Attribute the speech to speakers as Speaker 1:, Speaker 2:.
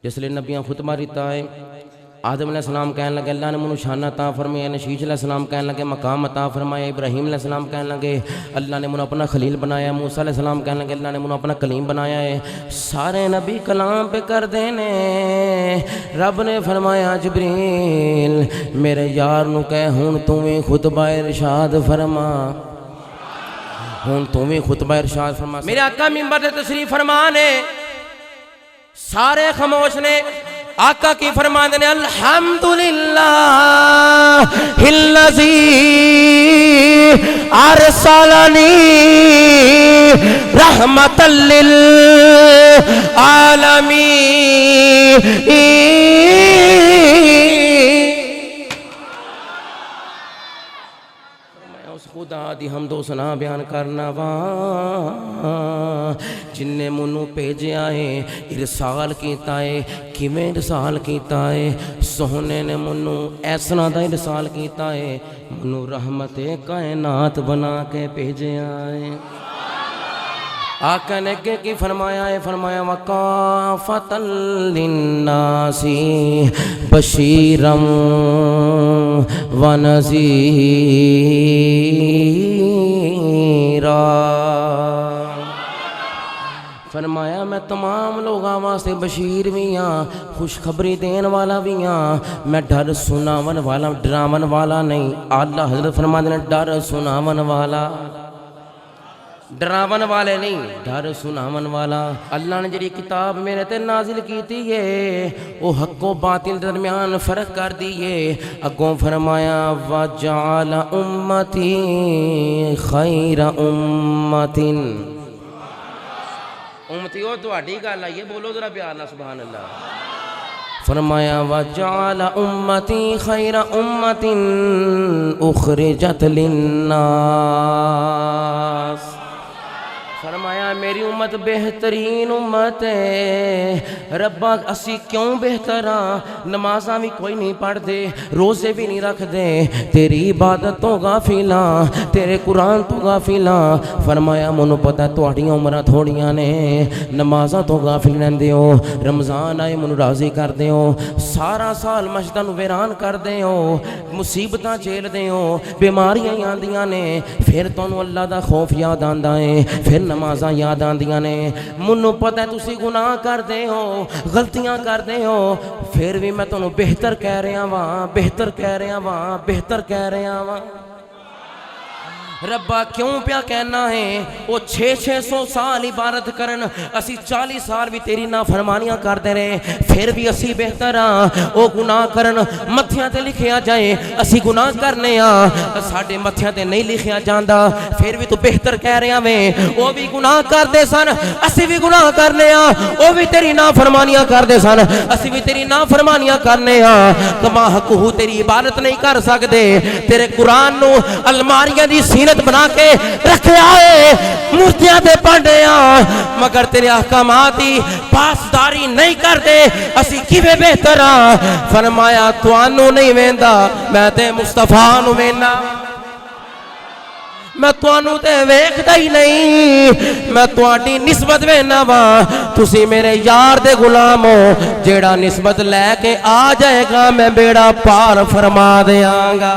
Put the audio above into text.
Speaker 1: جس لئے نبیاں خطبہ دیتا ہے آدم علیہ السلام کہنے لگے اللہ نے منو شان عطا فرمایا، نشیش علیہ السلام کہنے لگے مقام عطا فرمایا، ابراہیم علیہ السلام کہنے لگے اللہ نے منو اپنا خلیل بنایا، موسیٰ علیہ السلام کہنے لگے اللہ نے منو اپنا کلیم بنایا ہے۔ سارے نبی کلام پہ کر دینے، رب نے فرمایا جبریل میرے یار نو کہے ہون تمہیں خطبہ ارشاد فرما، ہون تمہیں خطبہ ارشاد فرما۔ میرے آقا منبر سے تشریف فرمانے، سارے خاموش نے، آقا کی فرمان دینے الحمدللہ الذی ارسلنی رحمتا للعالمین۔ خدا دی حمد و ثنا بیان کرنا وا جن نے منو بھیجے آئے ارسال کیتا ہے، کیویں ارسال کیتا ہے، سونے نے منو ایسنا دا ارسال کیتا ہے، منو رحمت کائنات بنا کے بھیجے آئے۔ آقا نے کی فرمایا ہے، فرمایا وَقَافَةً لِلنَّاسِ بَشِيرًا وَنَذِيرًا۔ فرمایا میں تمام لوگاں واسطے بشیر بھی ہاں، خوشخبری دین والا بھی ہاں، میں ڈر سناون والا ڈراون والا نہیں۔ اعلیٰ حضرت فرماتے ہیں ڈر سناون والا، ڈراون والے نہیں، ڈر سناون والا۔ اللہ نے جڑی کتاب میرے تے نازل کیتی ہے وہ حق و باطل درمیان فرق کر دیئے۔ اگوں فرمایا وَجَعَلَ أُمَّتِي خَيْرَ أُمَّةٍ۔ امتی ہو تو اڈی گال آئیے، بولو ذرا پیار نہ سبحان اللہ۔ فرمایا وَجَعَلَ أُمَّتِي خَيْرَ أُمَّةٍ أُخْرِجَتْ لِلنَّاسِ۔ فرمایا میری امت بہترین امت ہے۔ ربا اسی کیوں بہتر ہاں؟ نمازاں بھی کوئی نہیں پڑھ دے، روزے بھی نہیں رکھ دے، تیری عبادت تو غافل ہاں، تیرے قرآن تو غافل ہاں۔ فرمایا منو پتہ تہاڈیاں عمراں تھوڑیاں نے، نمازاں تو غافل رہندے ہو، رمضان آئے منو راضی کر دے ہو، سارا سال مسجداں نو ویران کر دے ہو، مصیبتاں جھیل دے ہو، بیماریاں آندیاں نے، پھر تانوں اللہ دا خوف یاد آندا ہے، پھر نمازاں یاد آندیاں نے۔ منو پتہ ہے تسی گناہ کر دے ہو، غلطیاں کر دے ہو، پھر بھی میں تانوں بہتر کہہ رہا ہاں، بہتر کہہ رہا ہاں، بہتر کہہ رہا ہاں۔ ربا کیوں پیا کہنا ہے؟ وہ 600 سال عبادت کرن، اسی 40 سال بھی تیری نافرمانیاں کرتے رہے، پھر بھی اسی بہتر ہاں۔ وہ گناہ کرن متھیاں تے لکھیا جائے، اسی گناہ کرنے ہاں، ساڈے متھیاں تے نہیں لکھیا جاندا، پھر بھی تو بہتر کہہ رہے ہیں۔ وہ بھی گناہ کرتے سن، اسی بھی گناہ کرنے ہاں، وہ بھی تیری نافرمانیاں کرتے سن، اسی بھی تیری نافرمانیاں کرنے ہاں۔ کما حقہ تیری عبادت نہیں کر سکتے، تیرے قرآن نو الماریاں دی سینت بنا کے رکھے آئے، مورتیاں دے پڑھے آئے، مگر تیرے احکامات دی پاسداری نہیں کر دے، اسی کیویں بہتر ہاں۔ فرمایا توانو نہیں ویندا، میں تے مصطفیٰ نو وینا، میں توانو تے ویکھدا ہی نہیں، میں تواڈی نسبت وینا وا، تسی میرے یار دے غلام ہو، جیڑا نسبت لے کے آ جائے گا میں بیڑا پار فرما دیاں گا۔